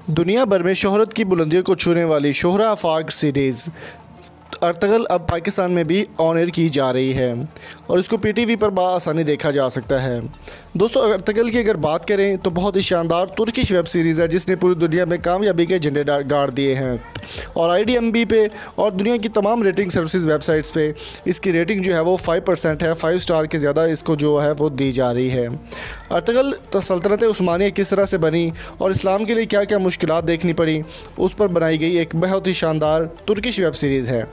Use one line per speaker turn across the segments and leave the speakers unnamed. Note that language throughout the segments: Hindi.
दुनिया भर में शोहरत की बुलंदियों को छूने वाली शोहरा आफाक सीरीज़ अर्तगल अब पाकिस्तान में भी ऑन एयर की जा रही है और इसको पीटीवी पर बआसानी देखा जा सकता है। दोस्तों, अर्तगल की अगर बात करें तो बहुत ही शानदार तुर्किश वेब सीरीज़ है जिसने पूरी दुनिया में कामयाबी के झंडे गाड़ दिए हैं और IMDb पे और दुनिया की तमाम रेटिंग सर्विसेज वेबसाइट्स पे इसकी रेटिंग जो है वो 5% है। 5 स्टार के ज़्यादा इसको जो है वो दी जा रही है। अर्तगल सल्तनत उस्मानिया किस तरह से बनी और इस्लाम के लिए क्या क्या मुश्किलात देखनी पड़ी, उस पर बनाई गई एक बहुत ही शानदार तुर्किश वेब सीरीज़ है।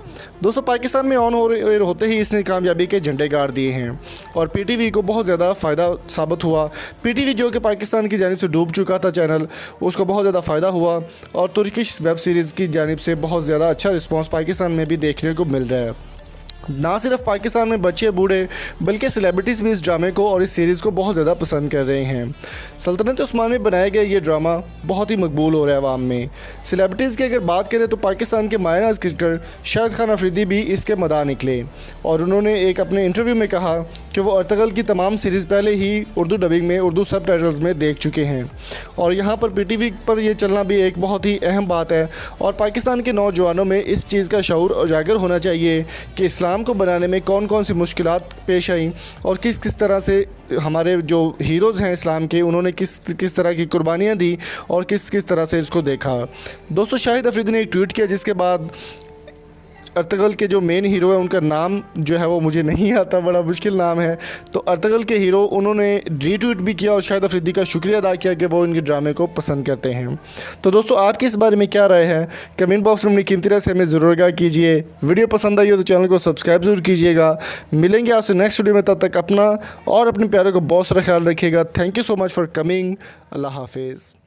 दोस्तों, पाकिस्तान में ऑन होते ही इसने कामयाबी के झंडे गाड़ दिए हैं और पीटीवी को बहुत ज़्यादा फ़ायदा साबित हुआ। पीटीवी जो कि पाकिस्तान की जानिब से डूब चुका था चैनल, उसको बहुत ज़्यादा फ़ायदा हुआ और तुर्किश वेब सीरीज़ की जानिब से बहुत ज़्यादा अच्छा रिस्पॉन्स पाकिस्तान में भी देखने को मिल रहा है। ना सिर्फ पाकिस्तान में बच्चे बूढ़े बल्कि सेलिब्रिटीज़ भी इस ड्रामे को और इस सीरीज़ को बहुत ज़्यादा पसंद कर रहे हैं। सल्तनत उस्मान में बनाया गया ये ड्रामा बहुत ही मकबूल हो रहा है अवाम में। सेलिब्रिटीज़ की अगर बात करें तो पाकिस्तान के मायनाज़ क्रिकेटर शाहिद खान अफरीदी भी इसके मदाह निकले और उन्होंने एक अपने इंटरव्यू में कहा कि वो अर्तगल की तमाम सीरीज़ पहले ही उर्दू डबिंग में, उर्दू सबटाइटल्स में देख चुके हैं और यहाँ पर पीटीवी पर यह चलना भी एक बहुत ही अहम बात है और पाकिस्तान के नौजवानों में इस चीज़ का शऊर उजागर होना चाहिए कि इस्लाम को बनाने में कौन कौन सी मुश्किलात पेश आई और किस किस तरह से हमारे जो हीरोज़ हैं इस्लाम के, उन्होंने किस तरह की कुर्बानियाँ दी और किस किस तरह से इसको देखा। दोस्तों, शाहिद अफरीदी ने एक ट्वीट किया जिसके बाद अर्तगल के जो मेन हीरो है उनका नाम जो है वो मुझे नहीं आता, बड़ा मुश्किल नाम है, तो अर्तगल के हीरो उन्होंने रीट्वीट भी किया और शाहिद अफरीदी का शुक्रिया अदा किया कि वो इनके ड्रामे को पसंद करते हैं। तो दोस्तों, आपकी इस बारे में क्या राय है? कमेंट बॉक्स में अपनी कीमती राय से हमें ज़रूर आगाह कीजिए। वीडियो पसंद आई हो तो चैनल को सब्सक्राइब ज़रूर कीजिएगा। मिलेंगे आपसे नेक्स्ट वीडियो में, तब तक अपना और अपने प्यारे को बहुत सारा ख्याल रखिएगा। Thank you so much for coming. अल्लाह हाफिज़।